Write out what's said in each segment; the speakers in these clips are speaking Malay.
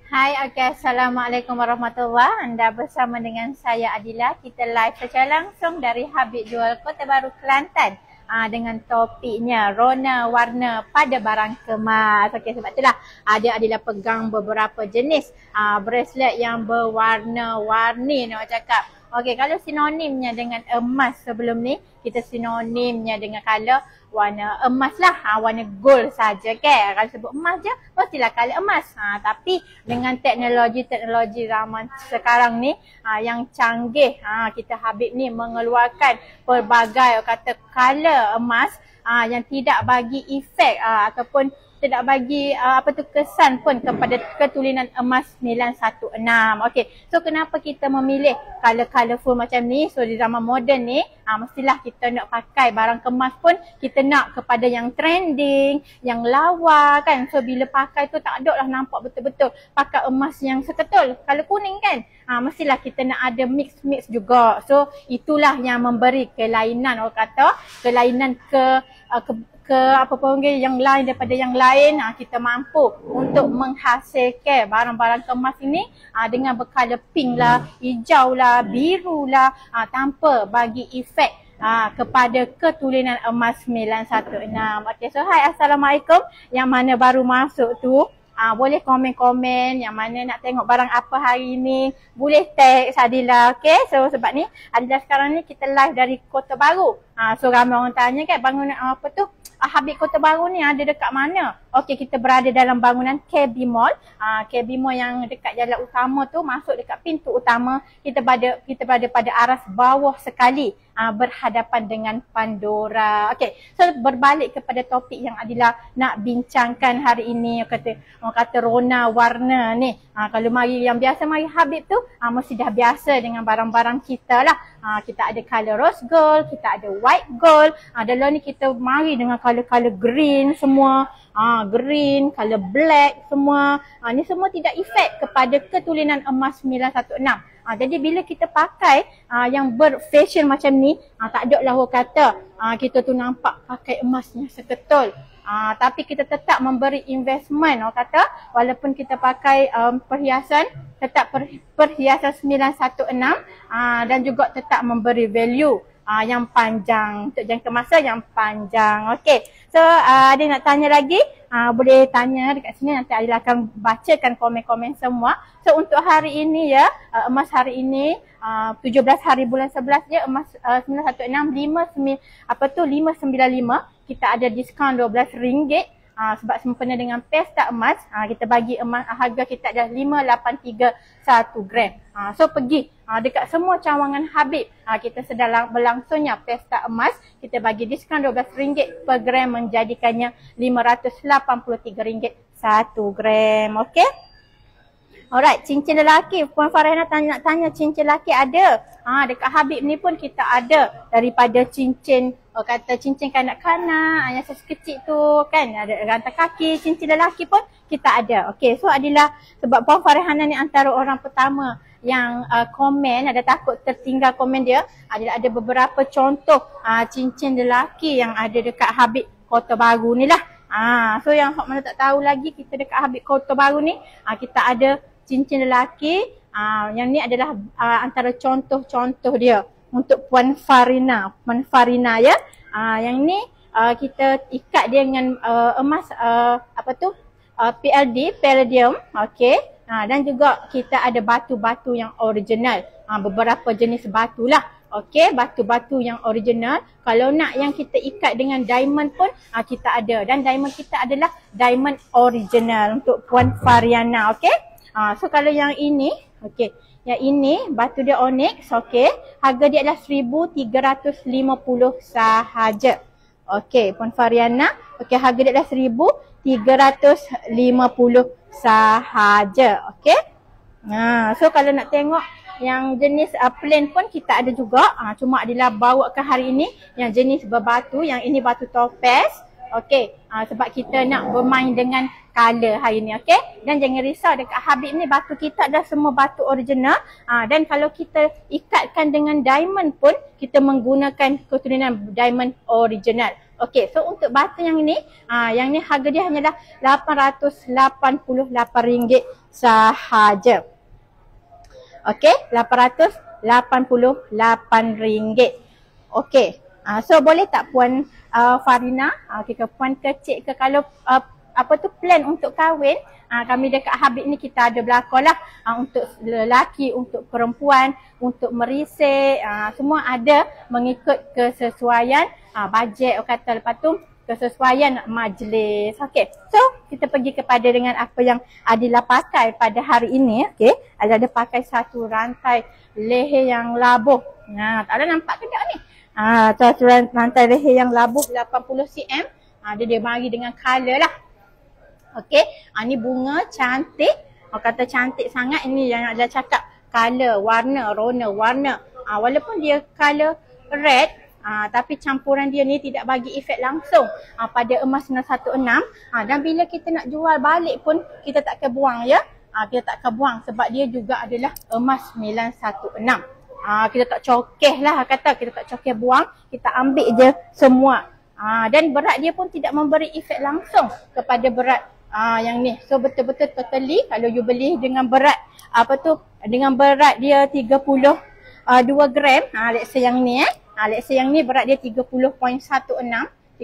Hai, Assalamualaikum warahmatullahi. Anda bersama dengan saya Adila. Kita live secara langsung dari Habib Jual Kota Baru, Kelantan. Dengan topiknya rona warna pada barang kemas. Okey, sebab itulah ada Adila pegang beberapa jenis bracelet yang berwarna-warni nak cakap. Okey, kalau sinonimnya dengan emas sebelum ni, kita sinonimnya dengan color warna emas lah, warna gold saja kan. Kalau sebut emas je, mestilah color emas. Tapi dengan teknologi zaman sekarang ni yang canggih, kita Habib ni mengeluarkan pelbagai kata color emas yang tidak bagi efek ataupun tidak bagi kesan pun kepada ketulinan emas 916. Okey. So kenapa kita memilih colorful macam ni? So di zaman moden ni mestilah kita nak pakai barang kemas pun kita nak kepada yang trending, yang lawa kan. So bila pakai tu tak ada lah nampak betul-betul pakai emas yang seketul. Kalau kuning kan, mestilah kita nak ada mix juga. So itulah yang memberi kelainan, orang kata kelainan ke yang lain daripada yang lain. Kita mampu untuk menghasilkan barang-barang kemas ini dengan berkala pink lah, hijau lah, biru lah, tanpa bagi efek kepada ketulinan emas 916. Okay, so hai, Assalamualaikum. Yang mana baru masuk tu, boleh komen-komen yang mana nak tengok barang apa hari ni. Boleh tag Adila, okay? So sebab ni Adila sekarang ni kita live dari Kota Baru. So ramai orang tanya kan bangunan apa tu? Habib Kota Baru ni ada dekat mana? Okey, kita berada dalam bangunan KB Mall. KB Mall yang dekat jalan utama tu, masuk dekat pintu utama. Kita berada pada aras bawah sekali, berhadapan dengan Pandora. Okey, so berbalik kepada topik yang Adila nak bincangkan hari ini. Orang kata rona warna ni. Kalau mari yang biasa mari Habib tu, mesti dah biasa dengan barang-barang kita lah. Kita ada color rose gold, kita ada white gold. Dalam ni kita mari dengan color green semua. Green, color black semua. Ni semua tidak efek kepada ketulinan emas 916. Jadi bila kita pakai yang berfashion macam ni, tak ada lah orang kata kita tu nampak pakai emasnya seketul. Tapi kita tetap memberi investment, orang kata walaupun kita pakai perhiasan, tetap perhiasan 916 dan juga tetap memberi value yang panjang, untuk jangka masa yang panjang. Okey, so ada nak tanya lagi, boleh tanya dekat sini, nanti Adila akan bacakan komen-komen semua. So untuk hari ini ya, emas hari ini 17 hari bulan 11 je, emas 916 595, kita ada diskaun RM12 sebab sempena dengan pesta emas. Kita bagi emas harga kita adalah 583 1 gram. So pergi dekat semua cawangan Habib, kita sedang berlangsungnya pesta emas, kita bagi diskaun RM12 per gram, menjadikannya RM583 1 gram. Okey. Alright, cincin lelaki. Puan Farhana nak tanya cincin lelaki ada. Dekat Habib ni pun kita ada daripada cincin, kata cincin kanak-kanak yang kecil tu kan, ada rantai kaki, cincin lelaki pun kita ada. Okey, so Adila, sebab Puan Farhana ni antara orang pertama yang komen, ada takut tertinggal komen dia. Adila ada beberapa contoh cincin lelaki yang ada dekat Habib Kota Baru ni lah. So yang mana tak tahu lagi, kita dekat Habib Kota Baru ni kita ada cincin lelaki. Yang ni adalah antara contoh-contoh dia untuk Puan Farina ya. Yang ni kita ikat dia dengan emas PLD, palladium. Okey. Dan juga kita ada batu-batu yang original. Beberapa jenis batu lah. Okey, batu-batu yang original. Kalau nak yang kita ikat dengan diamond pun kita ada. Dan diamond kita adalah diamond original untuk Puan Fariana. Okey. So kalau yang ini, okey, yang ini batu dia onyx, okey. Harga dia adalah RM1,350 sahaja. Okey, Puan Fariana, okey, harga dia adalah RM1,350 sahaja. Okey. So kalau nak tengok yang jenis plain pun kita ada juga. Cuma Adila bawa ke hari ini yang jenis berbatu, yang ini batu topaz. Okey, sebab kita nak bermain dengan color hari ni, okey. Dan jangan risau, dekat Habib ni batu kita adalah semua batu original. Dan kalau kita ikatkan dengan diamond pun, kita menggunakan keturunan diamond original. Okey, so untuk batu yang ni harga dia hanyalah RM888 sahaja. Okey, RM888. Okey. So boleh tak Puan Farina, Puan kecil ke kalau plan untuk kahwin, kami dekat Habib ni kita ada belakang lah, untuk lelaki, untuk perempuan, untuk merisik, semua ada mengikut kesesuaian bajet kata, lepas tu kesesuaian majlis. Okey, so kita pergi kepada dengan apa yang Adila pakai pada hari ini. Okey, ada pakai satu rantai leher yang labuh. Tak ada nampak ke tak ni? Satu rantai leher yang labuh 80 cm. Dia bagi dengan color lah. Okey, ni bunga cantik. Kata cantik sangat. Ini yang ada cakap color, warna, rona, warna. Walaupun dia color red, tapi campuran dia ni tidak bagi efek langsung pada emas 916. Dan bila kita nak jual balik pun kita tak akan buang ya. Kita tak akan buang sebab dia juga adalah emas 916. Kita tak cokeh lah kata, kita tak cokeh buang, kita ambil je semua. Dan berat dia pun tidak memberi efek langsung kepada berat yang ni. So betul-betul totally kalau you beli dengan berat dengan berat dia 32 gram, let's say yang ni let's say yang ni berat dia 30.16, 32.16,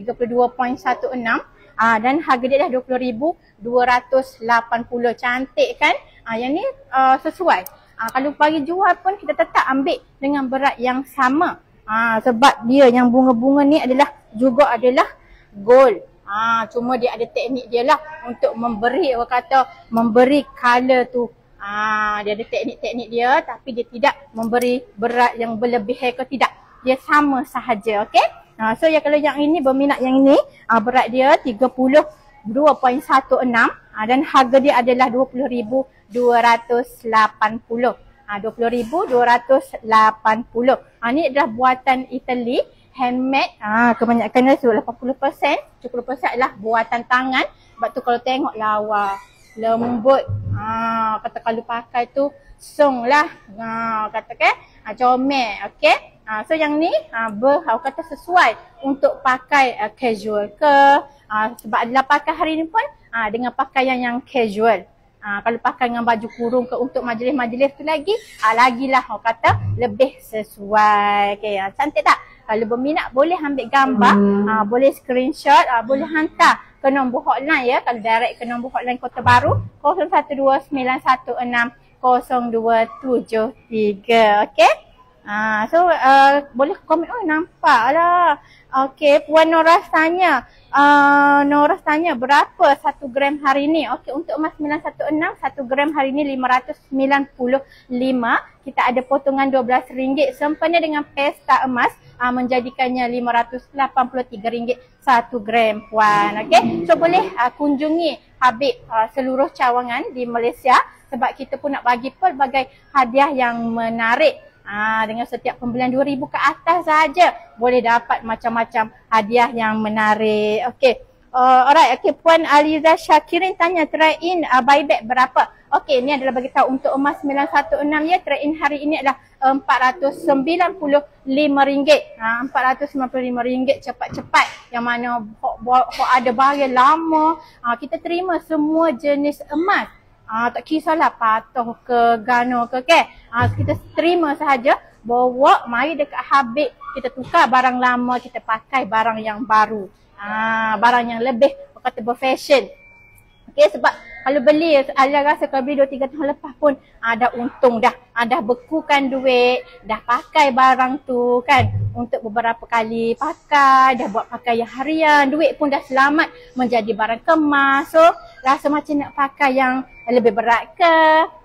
dan harga dia dah 20,280. Cantik kan? Yang ni sesuai. Kalau bagi jual pun kita tetap ambil dengan berat yang sama. Sebab dia yang bunga-bunga ni adalah gold. Cuma dia ada teknik dia lah untuk memberi memberi color tu. Dia ada teknik-teknik dia, tapi dia tidak memberi berat yang berlebihan ke tidak. Dia sama sahaja, okey? So kalau yang ini berminat yang ini, berat dia 32.16 dan harga dia adalah 20,280. 20,280. Ni adalah buatan Italy, handmade. Kebanyakan dia 80%, 70% adalah buatan tangan. Sebab tu kalau tengok lawa, lembut. Kata kalau pakai tu song lah. Katakan comel, okey? So yang ni kata sesuai untuk pakai casual ke. Sebab adalah pakai hari ni pun dengan pakaian yang casual. Kalau pakai dengan baju kurung ke untuk majlis-majlis tu lagilah kata lebih sesuai. Okay, cantik tak? Kalau berminat boleh ambil gambar, boleh screenshot, boleh hantar ke nombor hotline ya. Kalau direct ke nombor hotline Kota Baru 0129160273. Okay? So boleh komen. Oh nampak lah. Okay, Puan Noras tanya. Noras tanya berapa 1 gram hari ni? Okay, untuk emas 916 1 gram hari ni 595. Kita ada potongan RM12 sempena dengan pesta emas, menjadikannya RM583 1 gram Puan. Okay, so boleh kunjungi Habib seluruh cawangan di Malaysia sebab kita pun nak bagi pelbagai hadiah yang menarik. Dengan setiap pembelian RM2,000 ke atas saja boleh dapat macam-macam hadiah yang menarik. Okey. Alright, okey, Puan Aliza Syakirin tanya trade-in buyback berapa? Okey, ni adalah bagi tahu untuk emas 916 ya, trade-in hari ini adalah RM495. RM495 cepat-cepat. Yang mana ada barang lama, kita terima semua jenis emas. Tak kisahlah patuh ke gano ke kita terima sahaja, bawa mari dekat Habib, kita tukar barang lama, kita pakai barang yang baru, barang yang lebih berfashion. Okay, sebab kalau beli, Alia rasa kalau beli 2-3 tahun lepas pun dah untung dah bekukan duit, dah pakai barang tu kan untuk beberapa kali pakai, dah buat pakaian harian, duit pun dah selamat menjadi barang kemas. So rasa macam nak pakai yang lebih berat ke,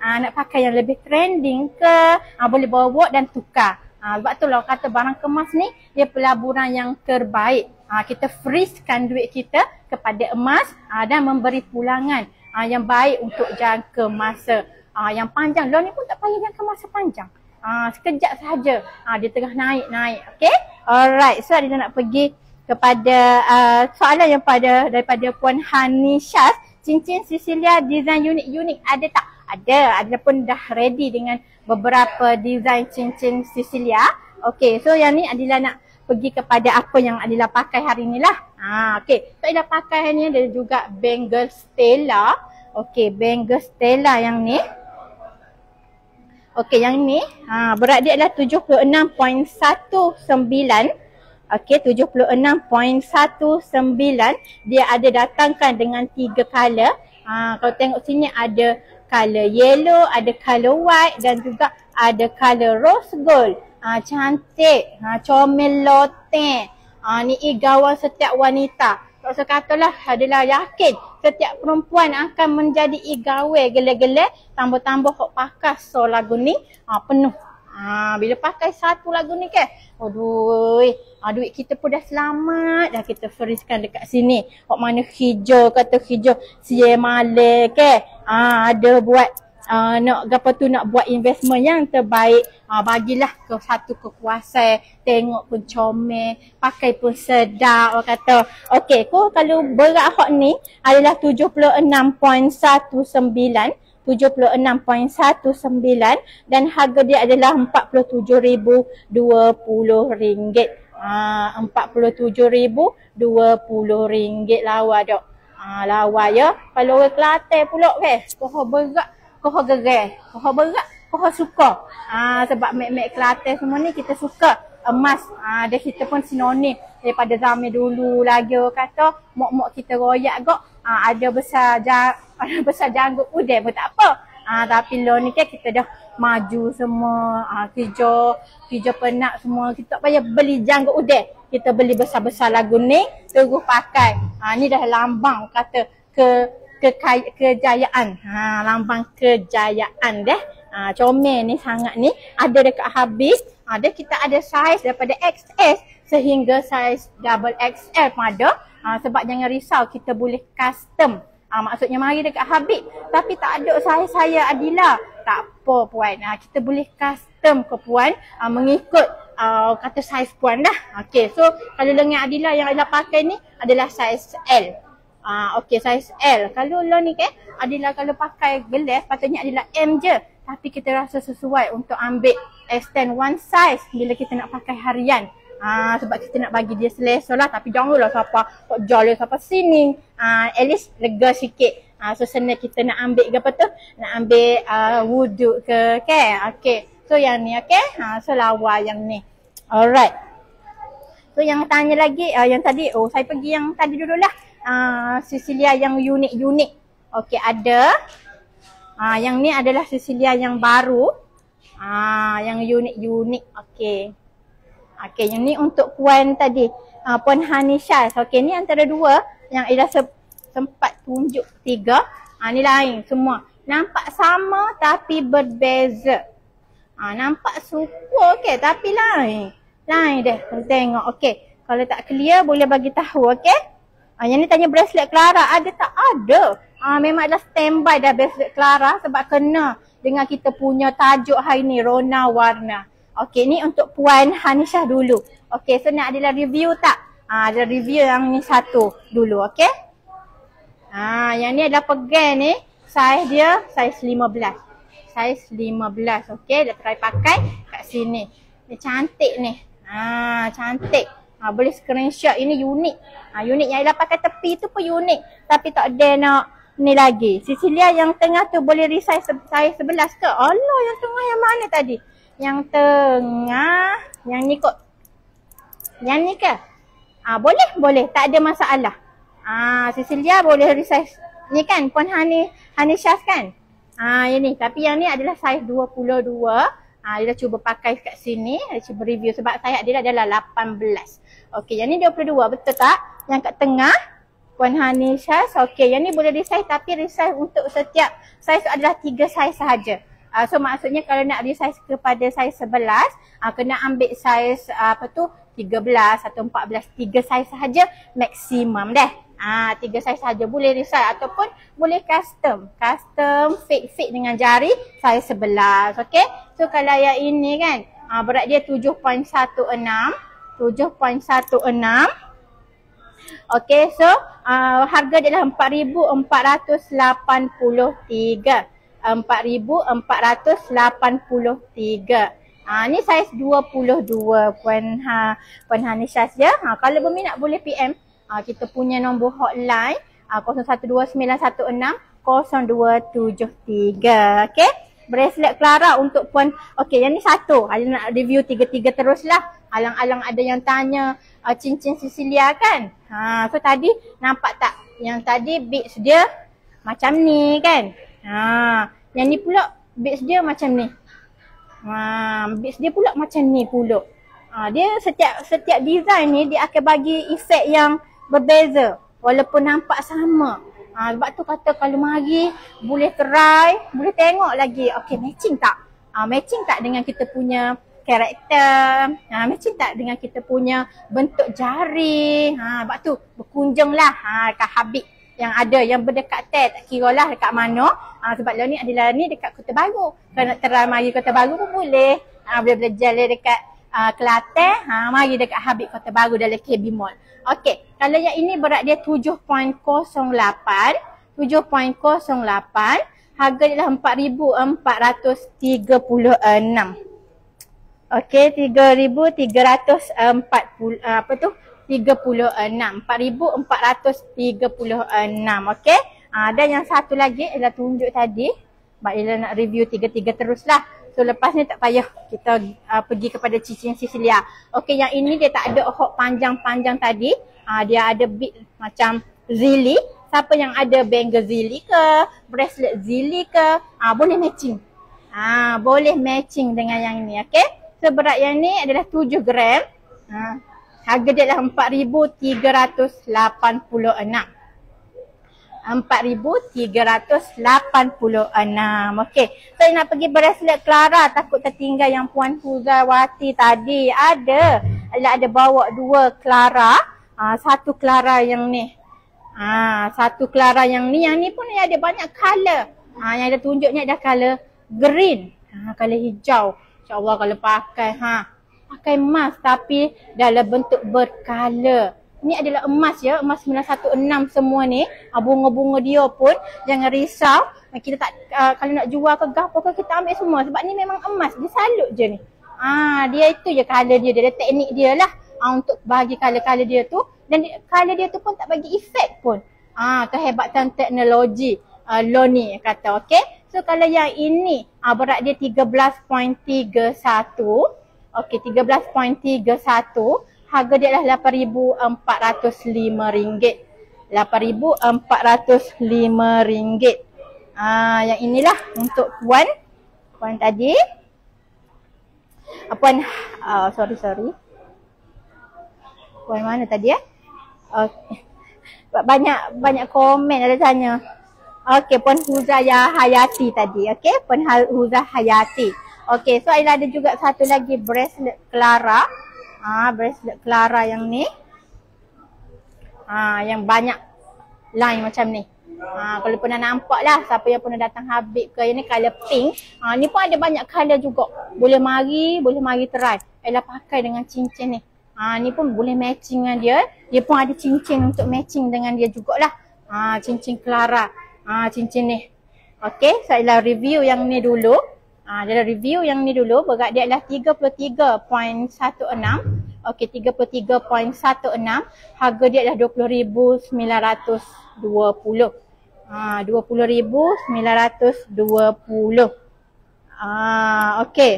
nak pakai yang lebih trending ke, boleh bawa dan tukar. Sebab tu lah kata barang kemas ni dia pelaburan yang terbaik. Kita freezekan duit kita kepada emas dan memberi pulangan yang baik untuk jangka masa yang panjang. Loan ni pun tak payah jangka masa panjang. Sekejap sahaja dia tengah naik. Okay? Alright, so dia nak pergi kepada soalan yang daripada Puan Hani Syaz. Cincin Sicilia design unik-unik ada tak? Ada pun dah ready dengan beberapa design cincin Sicilia. Okay, so yang ni Adila nak pergi kepada apa yang Adila pakai hari ni lah. Okey. So Adila pakai hari ni ada juga bangle Stella. Okey, bangle Stella yang ni. Okey, yang ni berat dia adalah 76.19. Okey, 76.19. Dia ada datangkan dengan 3 color. Kalau tengok sini ada color yellow, ada color white dan juga ada color rose gold. Cantik. Comel loteng. Ni gawai setiap wanita. Tak usah katalah, adalah yakin setiap perempuan akan menjadi igawai gele-gele. Tambah-tambah hok pakai so lagu ni penuh. Bila pakai satu lagu ni ke, aduh, duit kita pun dah selamat dah kita freezekan dekat sini. Hok mana hijau, kata hijau sie male ke. Ada buat nak apa tu, nak buat investment yang terbaik, bagilah ke satu kekuasaan, tengok pun comel, pakai pun sedap orang kata. Okey, kalau berat hot ni adalah 76.19 dan harga dia adalah RM47,020. RM47,020 lawa dok. Lawa ya. Kalau orang Kelantan pula koho berat, koho gerai, koho berat, koho suka. Sebab mek-mek Kelantan semua ni kita suka emas. Dia kita pun sinonim daripada zaman dulu lagi kata mok-mok kita royak gok. Ada besar janggut udai pun tak apa. Tapi lo ni kan kita dah maju semua. Kerja penak semua. Kita tak payah beli janggut udai. Kita beli besar-besar lagu ni terus pakai. Ni dah lambang kata kejayaan. Lambang kejayaan deh. Comel ni sangat ni. Ada dekat habis. Kita ada saiz daripada XS sehingga saiz double XL pun ada. Sebab jangan risau, kita boleh custom. Maksudnya mari dekat Habib tapi tak ada saiz saya Adila. Tak apa puan. Kita boleh custom ke puan mengikut kata saiz puan dah. Okey, so kalau lengan Adila yang Adila pakai ni adalah saiz L. Okey, saiz L. Kalau lo ni kan Adila kalau pakai gelas patutnya Adila M je. Tapi kita rasa sesuai untuk ambil extend one size bila kita nak pakai harian. Sebab kita nak bagi dia selesa lah. Tapi janganlah siapa kok jolly siapa sini. At least lega sikit. So senang kita nak ambil ke apa tu, nak ambil wuduk ke okay. So yang ni okay. So lawa yang ni. Alright. So yang tanya lagi yang tadi, saya pergi yang tadi dululah. Sisilia yang unik-unik. Okay, ada. Yang ni adalah sisilia yang baru. Yang unik-unik. Okay. Okay, yang ni untuk puan tadi. Puan Hanisha. Okay, ni antara dua yang Ida sempat tunjuk 3. Ni lain semua. Nampak sama tapi berbeza. Nampak super okay tapi lain. Lain deh. Tengok. Okay. Kalau tak clear boleh bagi tahu. Okay. Yang ni tanya bracelet Clara. Ada tak? Ada. Memang adalah standby dah bracelet Clara sebab kena dengan kita punya tajuk hari ni, Rona Warna. Okey, ni untuk Puan Hanisha dulu. Okey, so nak adalah review tak? Ada review yang ni satu dulu, okey? Yang ni adalah pegang ni, saiz dia saiz 15. Saiz 15, okey? Dah try pakai kat sini. Dia cantik ni. Cantik. Boleh screenshot, ini unik. Unik yang dah pakai tepi tu pun unik. Tapi tak ada nak ni lagi. Sisilia yang tengah tu boleh resize saiz 11 ke? Allah, yang tengah yang mana tadi? Yang tengah, yang ni kot. Yang ni ke? Boleh. Tak ada masalah. Sisilia boleh resize. Ni kan, Puan Hanisha kan? Yang ni. Tapi yang ni adalah saiz 22. Dia dah cuba pakai kat sini. Dia cuba review sebab saiz dia adalah 18. Okey, yang ni 22. Betul tak? Yang kat tengah, Puan Hanisha. Okey, yang ni boleh resize tapi resize untuk setiap saiz adalah 3 saiz sahaja. So maksudnya kalau nak resize kepada saiz 11, kena ambil saiz 13 atau 14, 3 saiz sahaja maksimum dah. 3 saiz sahaja boleh resize ataupun boleh custom fit dengan jari saiz 11. Okey. So kalau yang ini kan berat dia 7.16. Okey, so harga dia adalah 4,483. 4,483. Ni saiz 22 Puan Hanisha ya. Kalau berminat boleh PM kita punya nombor hotline 0129160273. Okey. Bracelet Clara untuk Puan. Okey, yang ni satu. Ada nak review tiga-tiga teruslah. Alang-alang ada yang tanya cincin Sicilia kan. So tadi nampak tak? Yang tadi beads dia macam ni kan. Yang ni pula beads dia macam ni. Beads dia pula macam ni pula. Dia setiap design ni dia akan bagi efek yang berbeza walaupun nampak sama. Sebab tu kata kalau mari boleh try, boleh tengok lagi. Okey, matching tak? Matching tak dengan kita punya karakter? Matching tak dengan kita punya bentuk jari? Sebab tu berkunjunglah kat Habib yang ada, yang berdekat tak kira lah dekat mana. Sebab lah ni adalah ni dekat Kota Baru. Kalau nak try mari Kota Baru pun boleh. Boleh belajar dekat Kelantan, mari dekat Habib Kota Baru dalam KB Mall. Okey, kalau yang ini berat dia 7.08. 7.08. Harga dia adalah 4,436. Okey, 3,340 apa tu? 36. 4,436. Okey. Dan yang satu lagi adalah tunjuk tadi. Sebab Ella nak review tiga-tiga teruslah. So lepas ni tak payah kita pergi kepada cincin Sicilia. Okey, yang ini dia tak ada hook panjang-panjang tadi. Dia ada bead macam zili. Siapa yang ada bangle zili ke, bracelet zili ke, boleh matching. Boleh matching dengan yang ini. Okey. So berat yang ni adalah 7 gram. Harga dia adalah 4,386. 4,386. Okey. So nak pergi bracelet Clara, takut tertinggal yang Puan Huzawati tadi. Ada bawa 2 Clara. Satu Clara yang ni. Satu Clara yang ni pun ada banyak color. Yang ada tunjuknya ada color green. Color hijau. InsyaAllah kalau pakai pakai emas tapi dalam bentuk berkala. Ni adalah emas ya, emas 916 semua ni. Bunga-bunga dia pun jangan risau. Kita tak kalau nak jual ke gapo ke kita ambil semua sebab ni memang emas. Dia salut je ni. Dia itu je color dia, dia ada teknik dia lah untuk bagi color-color dia tu, dan color dia tu pun tak bagi efek pun. Kehebatan teknologi Loni kata. Okey. So kalau yang ini berat dia 13.31. Okey, 13.31. Harga dia adalah RM8,405. RM8,405. Yang inilah untuk Puan tadi. Puan, sorry. Puan mana tadi ya? Okay. Banyak komen ada tanya. Okey, Puan Huzaya Hayati tadi. Okey, Puan Huzah Hayati. Okey, so ada juga satu lagi bracelet Clara. Bracelet Clara yang ni. Yang banyak line macam ni. Kalau pernah nampak lah, siapa yang pernah datang Habib ke, yang ni color pink. Ni pun ada banyak color juga. Boleh mari try. Ella pakai dengan cincin ni. Ni pun boleh matching dengan dia. Dia pun ada cincin untuk matching dengan dia jugalah. Cincin Clara. Cincin ni. Okey, so Ella review yang ni dulu. Dalam review yang ni dulu, berat dia adalah 33.16. Okey, 33.16. Harga dia adalah 20,920. 20,920. Okey.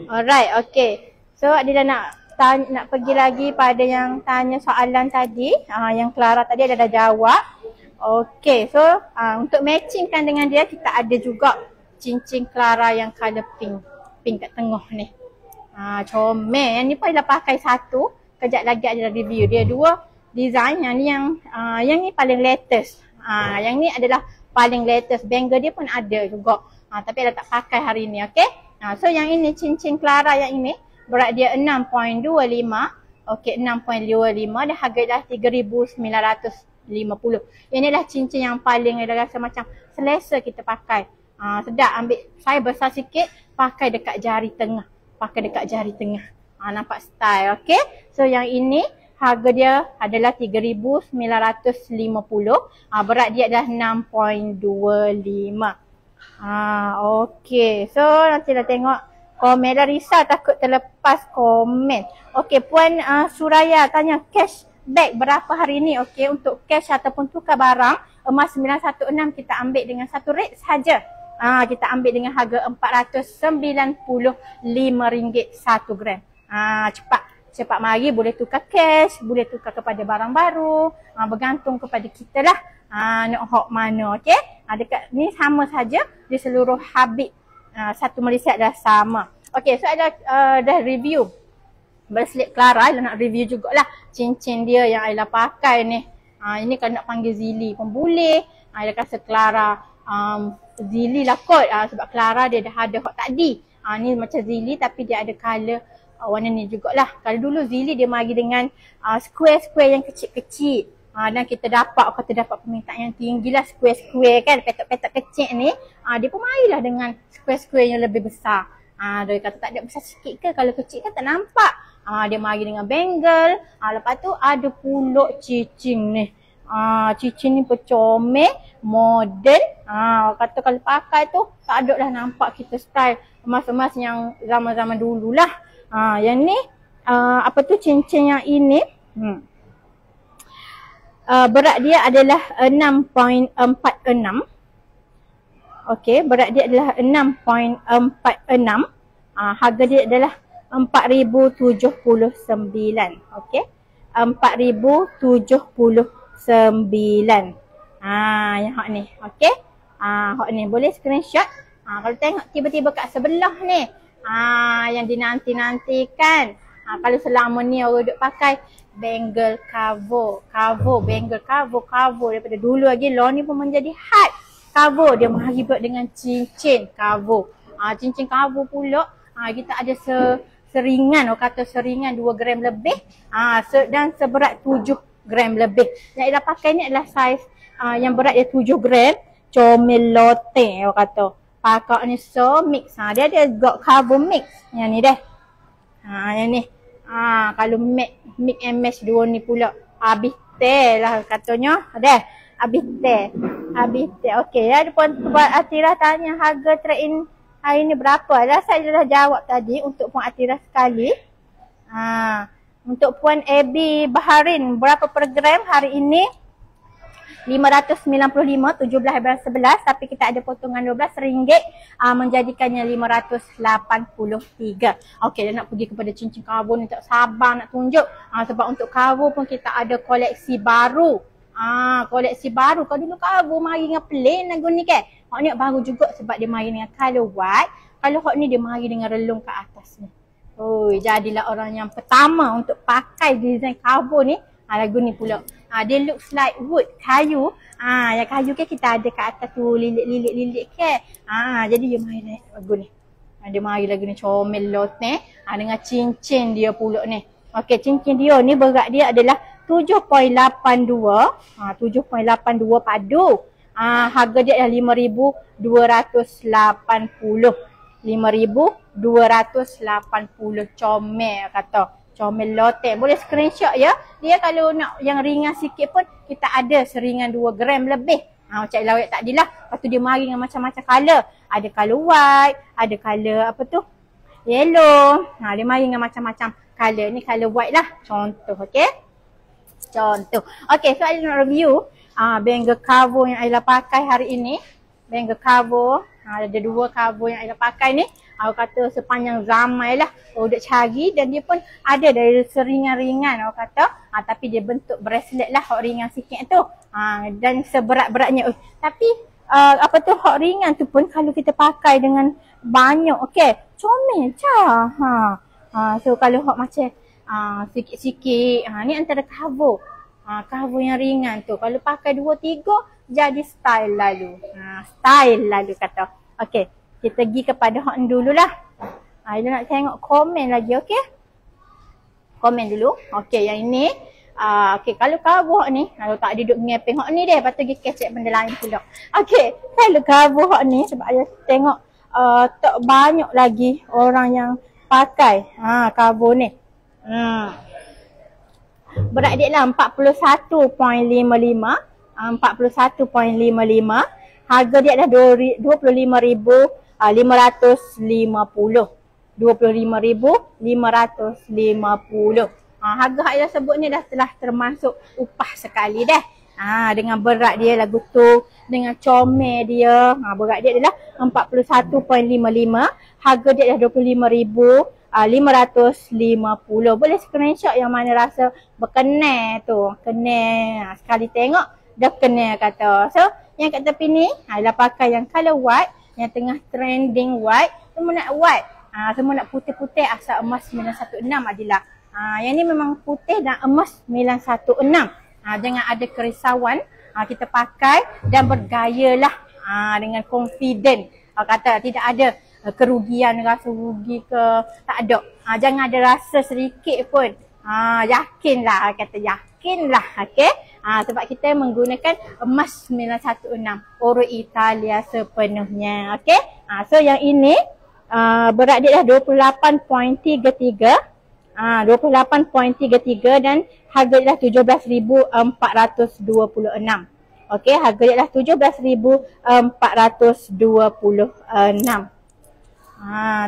Alright, okey. So Adila nak pergi lagi pada yang tanya soalan tadi. Yang Clara tadi dah jawab. Okey, so untuk matchingkan dengan dia, kita ada juga cincin Clara yang color pink. Pink kat tengah ni. Comel. Yang ni pun dah pakai satu. Kejap lagi ada review. Dia 2 design. Yang ni paling latest. Yang ni adalah paling latest. Bangle dia pun ada juga. Tapi dah tak pakai hari ni. Okay. So yang ini cincin Clara yang ini. Berat dia 6.25. Okay, 6.25. Dan harga dah 3,950. Yang ni adalah cincin yang paling ada rasa macam selesa kita pakai. Sedap ambil. Saya besar sikit, pakai dekat jari tengah. Nampak style. Okay. So yang ini harga dia adalah 3,950. Berat dia adalah 6.25. Okay. So nanti dah tengok komen. Dah risau takut terlepas komen. Okey, Puan Suraya tanya cashback berapa hari ni? Okey, untuk cash ataupun tukar barang emas 916 kita ambil dengan satu rate sahaja. Kita ambil dengan harga RM495 1 gram. Cepat mari, boleh tukar cash, boleh tukar kepada barang baru. Bergantung kepada kita lah. Nak hok mana, okey? Dekat ni sama saja di seluruh Habib. Satu Malaysia dah sama. Okey, so ada dah review bracelet Clara. Nak review jugalah cincin dia yang Ayla pakai ni. Ini kalau nak panggil Zili pun boleh. Ayla rasa Clara Zili lah kot, sebab Clara dia dah ada hot tadi. Ni macam Zili tapi dia ada colour warna ni jugalah. Kalau dulu Zili dia mari dengan square-square yang kecil-kecil. Dan kita dapat permintaan yang tinggi lah, square-square kan, petak-petak kecil ni. Dia pun marilah dengan square-square yang lebih besar. Dia kata tak ada besar sikit ke, kalau kecil kan tak nampak. Dia mari dengan bangle. Lepas tu ada pula cincin ni. Cincin ni pecomel, modern. Kata kalau pakai tu tak ada lah nampak kita style emas-emas yang zaman-zaman dulu lah. Yang ni cincin yang ini berat dia adalah 6.46. Okey, berat dia adalah 6.46. Harga dia adalah 4,079. Okey, 4,079. Yang hot ni. Okey. Hot ni boleh screenshot. Kalau tengok tiba-tiba kat sebelah ni. Yang dinanti-nantikan. Kalau selama ni orang duk pakai bangle cover. Bangle cover. Daripada dulu lagi law ni pun menjadi hot. Cover dia mari buat dengan cincin cover. Cincin cover pula kita ada seringan, orang kata seringan 2 gram lebih. Dan seberat 7 gram lebih. Yang Ida pakai ni adalah saiz yang berat dia 7 gram. Comel lote orang kata. Pakai ni so mix. Dia ada got cover mix. Yang ni dah. Yang ni. Kalau mix and match dua ni pula. Habis teh lah katanya. Dah. Habis teh. Okey. Ada pun Puan Atira tanya harga trade-in hari ni berapa. Saya dah jawab tadi untuk Puan Atira sekali. Untuk Puan Abby Baharin, berapa per gram hari ini? 595, 17/11, tapi kita ada potongan RM12, menjadikannya 583. Okey, dia nak pergi kepada cincin karbon ni, tak sabar nak tunjuk. Sebab untuk karbon pun kita ada koleksi baru. Koleksi baru. Kalau dulu karbon mari dengan plain lagu ni kan. Hak ni baru juga sebab dia mari dengan color white. Kalau hak ni dia mari dengan relung kat atas ni. Jadilah orang yang pertama untuk pakai design karbon ni. Lagu ni pula. Dia looks like wood, kayu. Yang kayu kan kita ada kat atas tu lilit ke. Jadi dia mari lagu ni. Dia mari lagu ni comel lot ni. Dengan cincin dia pula ni. Okey, cincin dia ni berat dia adalah 7.82. 7.82 padu. Harga dia adalah 5,280. 5,280 comel kata. Comel lotek. Boleh screenshot ya. Dia kalau nak yang ringan sikit pun kita ada seringan 2 gram lebih. Macam lawak tak adalah. Lepas tu dia mari dengan macam-macam color. Ada color white, ada color apa tu? Yellow. Dia mari dengan macam-macam color. Ni color white lah. Contoh, okey? Contoh. Okey, so I nak review bangle cover yang Ayla pakai hari ini. Bangle cover. Ada 2 cover yang Ayla pakai ni. Aku kata sepanjang zaman lah. Duk cari dan dia pun ada dari seringan-ringan aku kata. Tapi dia bentuk bracelet lah. Hak ringan sikit tu. Dan seberat-beratnya. Tapi hak ringan tu pun kalau kita pakai dengan banyak. Okay. Comel cah. So kalau hak macam sikit-sikit. Ni antara cover. Cover yang ringan tu. Kalau pakai 2-3 jadi style lalu. Style lalu kata. Okay. Kita pergi kepada hot ni dululah. Dia nak tengok komen lagi, okey? Komen dulu. Okey, yang ini. Okey, kalau cover hot ni, kalau tak ada duduk ngepeng hot ni deh, lepas tu pergi kecek benda lain pula. Okey, kalau cover hot ni, sebab saya tengok tak banyak lagi orang yang pakai cover ni. Berat dia lah 41.55. 41.55. Harga dia adalah 25,550. RM25,550. Harga hak yang sebut ni dah telah termasuk upah sekali dah. Dengan berat dia lagu tu, dengan comel dia, berat dia adalah 41.55. Harga dia dah RM25,550. Boleh screenshot yang mana rasa berkenan tu. Kenal. Sekali tengok dah kenal kata. So, yang kat tepi ni adalah pakai yang colour white, yang tengah trending white. Semua nak white. Semua nak putih-putih asal emas 916 Adilah. Yang ni memang putih dan emas 916. Jangan ada kerisauan. Kita pakai dan bergaya lah. Dengan confident. Kata tidak ada kerugian, rasa rugi ke. Tak ada. Jangan ada rasa sedikit pun. Yakinlah. Kata yakinlah. Okay. Sebab kita menggunakan emas 916. Oro Italia sepenuhnya. Okay. So yang ini berat dia dah 28.33. 28.33 dan harga dia dah 17,426. Okey, harga dia dah 17,426.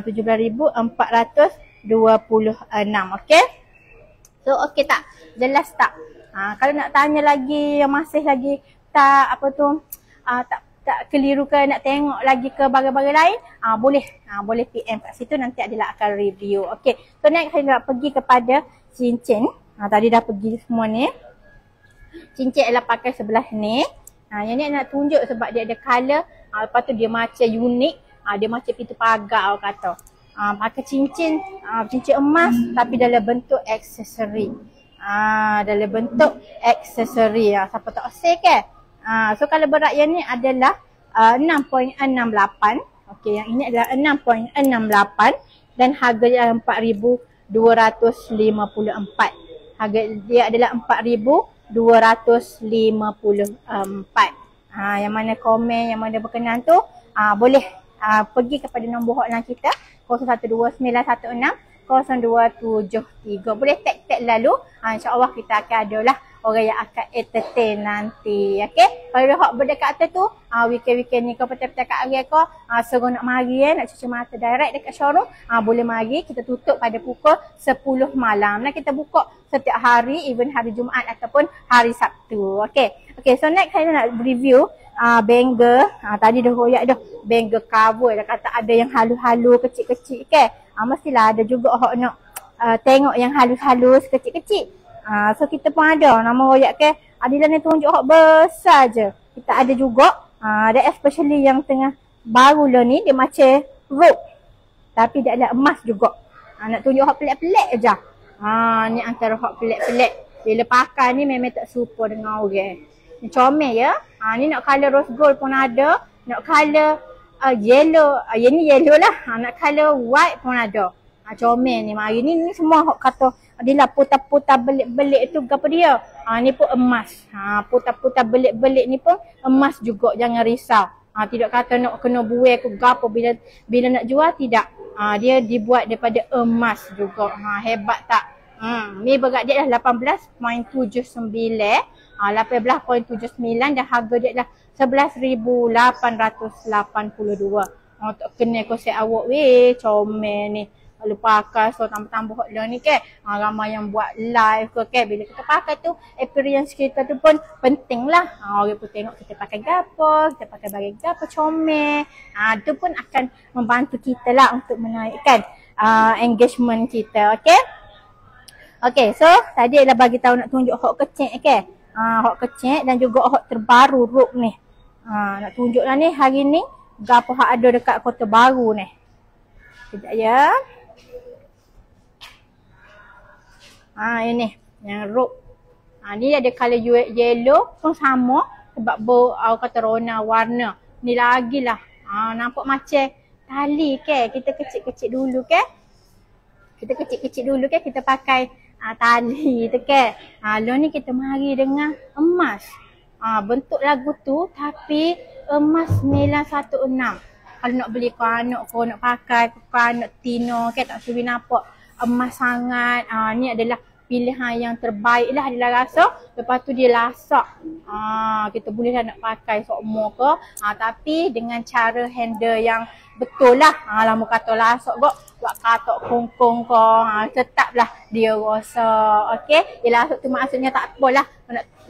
17,426. Okey. So okey tak? Jelas tak? Kalau nak tanya lagi yang masih lagi tak tak keliru ke, nak tengok lagi ke barang-barang lain, boleh PM kat situ, nanti Adilah akan review. Okey. So next saya nak pergi kepada cincin. Tadi dah pergi semua ni. Cincin adalah pakai sebelah ni. Yang ni nak tunjuk sebab dia ada colour. Lepas tu dia macam unik. Dia macam pintu pagar orang kata. Pakai cincin emas tapi dalam bentuk aksesori. Dalam bentuk aksesori. Siapa tak osek ke? So kalau berat yang ni adalah 6.68. Okey, yang ini adalah 6.68 dan harga dia adalah 4,254. Harga dia adalah 4,254. Yang mana komen, yang mana berkenan tu boleh pergi kepada nombor hotline kita 0129160273. Boleh tag lalu. InsyaAllah kita akan adalah orang yang akan entertain nanti. Okay. Kalau hak berdekat atas tu, weekend-weekend ni kau petang-petang kat hari kau, suruh nak mari nak cuci mata direct dekat showroom, boleh mari. Kita tutup pada pukul 10 malam. Nah, kita buka setiap hari, even hari Jumaat ataupun hari Sabtu. Okay. Okay, so next saya nak review bangle. Tadi dah royak dah. Bangle cover. Dah kata ada yang halu-halu, kecil-kecil ke. Mestilah ada juga hak nak tengok yang halus-halus, kecil-kecil. So kita pun ada nama royak ke. Adilah ni tunjuk hak besar je. Kita ada juga. Dan especially yang tengah baru lah ni, dia macam rope. Tapi dia ada emas juga. Nak tunjuk hak pelik-pelik je. Ni antara hak pelik-pelik. Bila pakai ni memang tak serupa dengan orang. Ni comel ya. Ni nak colour rose gold pun ada. Nak colour yellow. Yang ni yellow lah. Nak colour white pun ada. Comel ni. Mari ni semua hak kata Adilah putar-putar belik-belik tu apa dia? Ni pun emas. Putar-putar belik-belik ni pun emas juga. Jangan risau. Tidak kata nak kena buai ke gapo bila nak jual, tidak. Dia dibuat daripada emas juga. Hebat tak? Ni berat dia dah 18.79. 18.79 dan harga dia dah 11,882. Tak kena konsep awak weh. Comel ni. Kalau pakai so tambah-tambah hot lah ni ke. Ramai yang buat live ke. Bila kita pakai tu, experience kita tu pun penting lah. Orang pun tengok kita pakai gapo, kita pakai barang gapo comel. Tu pun akan membantu kita lah untuk menaikkan engagement kita. Okay. Okay, so tadi adalah bagi tahu nak tunjuk hot kecil ke. Hot kecil dan juga hot terbaru rope ni. Nak tunjuk lah ni hari ni gapo hak ada dekat Kota Baru ni. Sekejap ya. Ini yang rope. Ni ada colour yellow pun sama sebab kata rona warna. Ni lagi lah. Nampak macam tali ke. Kita kecil-kecil dulu ke. Kita pakai tali tu ke. Lo ni kita mari dengan emas. Bentuk lagu tu tapi emas 916. Kalau nak beli kau anak kau nak pakai, kau anak tino ke tak suruh nampak emas sangat. Ni adalah pilihan yang terbaik lah Adilah rasa. Lepas tu dia lasak. Kita boleh lah nak pakai sokmo ke. Tapi dengan cara handle yang betul lah. Lama kata lasok kok buat katok kongkong kong. Tetaplah dia rasa. Okey. Dia lasok tu maksudnya tak apalah.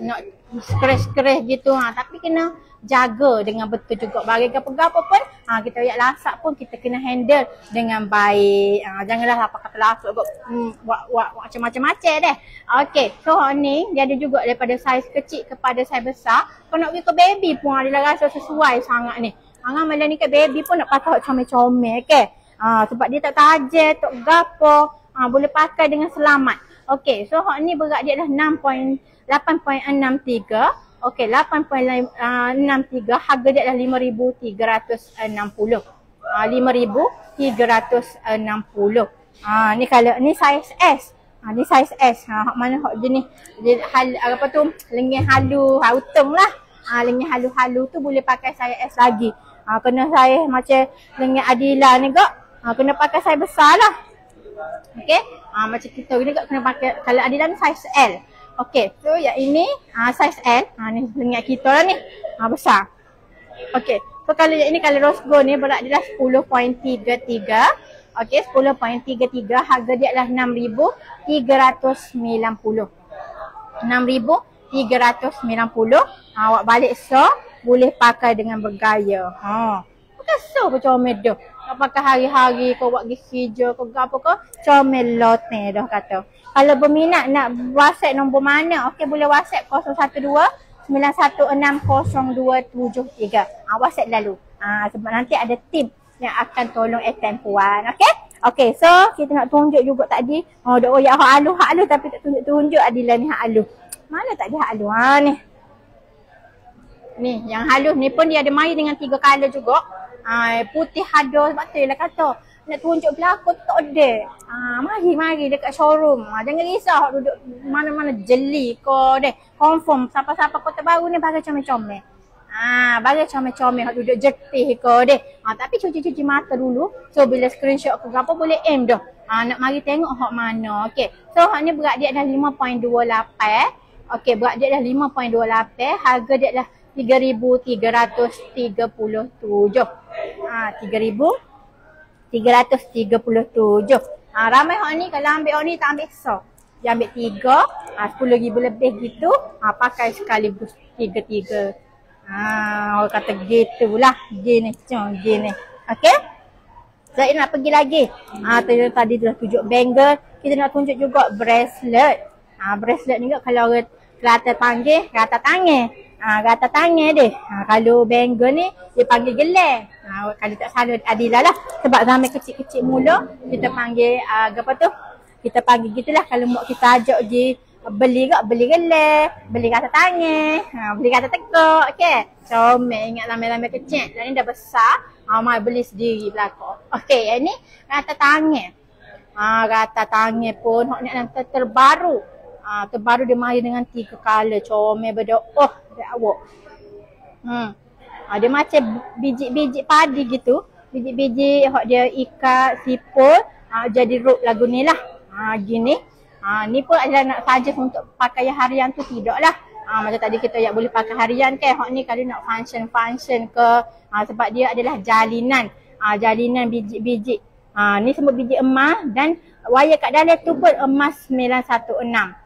Nak scratch gitu. Tapi kena jaga dengan betul juga. Bagi gapo-gapo pun kita ayat lasak pun kita kena handle dengan baik. Janganlah apa kata lasak kok buat macam-macam deh. Okey. So ni dia ada juga daripada saiz kecil kepada saiz besar. Kau nak pergi ke baby pun adalah rasa sesuai sangat ni. Malam ni ke baby pun nak pakai comel-comel. Okey. Sebab dia tak tajam, tak gapo. Boleh pakai dengan selamat. Okey. So ni berat dia adalah 8.63. Okey, 8.63, harga dia adalah 5,360. 5,360. Ni kalau ni saiz S. Ni saiz S. Hak mana hak jenis apa tu? Lengan halu, utung lah. Lengan halu-halu tu boleh pakai saiz S lagi. Kena saiz macam lengan Adila ni kak. Kena pakai saiz besar lah. Okey. Macam kita ni kak kena pakai, kalau Adila ni saiz L. Okey, so yang ini saiz L. Ni lengan kita lah ni. Besar. Okey. So kalau yang ini kalau rose gold ni berat dia dah 10.33. Okey, 10.33. Harga dia adalah 6,390. 6,390. Awak balik so boleh pakai dengan bergaya. Bukan so pun comel dah. Nak pakai hari-hari kau buat pergi kerja kau apa kau comel lote dah kata. Kalau berminat nak WhatsApp nombor mana? Okey, boleh WhatsApp 012-916-0273. WhatsApp lalu. Sebab nanti ada tim yang akan tolong attend puan. Okey? Okey, so kita nak tunjuk juga tadi. Dak royak hak alu tapi tak tunjuk Adila ni hak alu. Mana tak ada hak alu? Ni. Ni yang halus ni pun dia ada main dengan 3 color juga. Putih hados sebab tu lah kata. Nak tunjuk pelakon tak ada. Mari dekat showroom. Jangan risau duduk mana-mana jeli kau deh. Confirm siapa-siapa kota baru ni bagai comel-comel. Bagai comel-comel duduk jetih kau deh. Tapi cuci-cuci mata dulu. So bila screenshot ke apa boleh aim dah. Nak mari tengok hak mana. Okey. So hak ni berat dia dah 5.28. Okey, berat dia dah 5.28. Harga dia dah 3,337. 3,337. Ramai hak ni kalau ambil hak ni tak ambil so. Dia ambil 3, 10,000 lebih gitu. Pakai sekaligus 3. Orang kata gitulah. Gini. Okey. Saya nak pergi lagi. Tadi dah tunjuk bangle. Kita nak tunjuk juga bracelet. Bracelet ni kalau orang Kelata panggil rata tangan. Rata tangan dia. Kalau bangle ni dia panggil gelang. Kalau tak salah Adila lah. Sebab zaman kecil-kecil mula kita panggil apa tu? Kita panggil gitulah kalau mak kita ajak je beli gelang, beli rata tangan, beli rata tekak, okey. Comel ingat lama-lama kecil. Dan ni dah besar, mai beli sendiri belakang. Okey, yang ni rata tangan. Rata tangan pun hak ni terbaru. Terbaru dia mari dengan 3 color. Comel beda. Dia awak. Dia macam biji-biji padi gitu. Biji-biji hak dia ikat, sipul, jadi rope lagu ni lah. Gini. Ni pun adalah nak saja untuk pakaian harian tu tidaklah. Macam tadi kita yang boleh pakai harian kan. Hak ni kalau nak function ke. Sebab dia adalah jalinan. Jalinan biji-biji. Ni semua biji emas dan wayar kat dalam tu pun emas 916.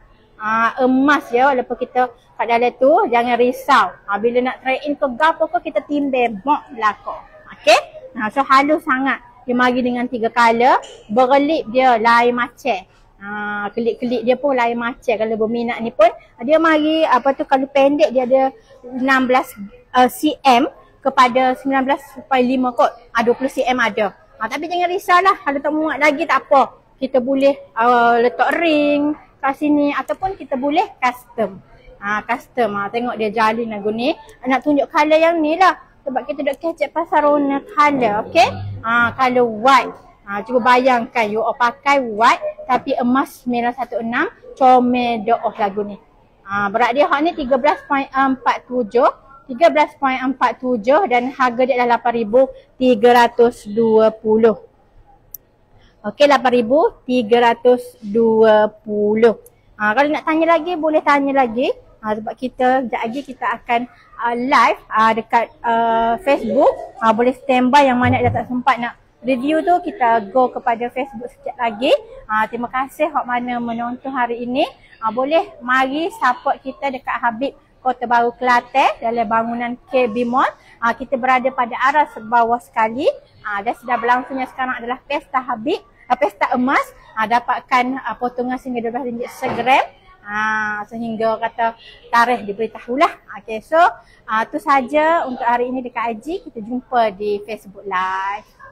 Emas ya, walaupun kita kat dalam tu jangan risau. Bila nak trade in ke gapo ke kita timbang mok belakang. Okey? So halus sangat. Dia mari dengan 3 color, berlip dia lain macam. Kelip-kelip dia pun lain macam. Kalau berminat ni pun dia mari apa tu kalau pendek dia ada 16 cm kepada 19.5 kot. 20 cm ada. Tapi jangan risaulah kalau tak muat lagi tak apa. Kita boleh letak ring kat sini ataupun kita boleh custom. Custom. Tengok dia jalin lagu ni. Nak tunjuk color yang ni lah. Sebab kita duk kecek pasal warna color. Okay? Color white. Cuba bayangkan you pakai white tapi emas 916 comel doh lagu ni. Berat dia hak ni 13.47. 13.47 dan harga dia adalah 8,320. Okey, 8,320. Kalau nak tanya lagi boleh tanya lagi. Sebab kita sekejap lagi kita akan live dekat Facebook. Boleh standby yang mana dah tak sempat nak review tu, kita go kepada Facebook sekejap lagi. Terima kasih hok mana menonton hari ini. Boleh mari support kita dekat Habib Kota Baru Kelantan dalam bangunan KB Mall. Kita berada pada arah bawah sekali. Dan sudah berlangsungnya sekarang adalah Pesta Habib, Pesta Emas. Dapatkan potongan sehingga RM12 segram. Sehingga kata tarikh diberitahulah. Okay, so tu saja untuk hari ini dekat IG. Kita jumpa di Facebook Live.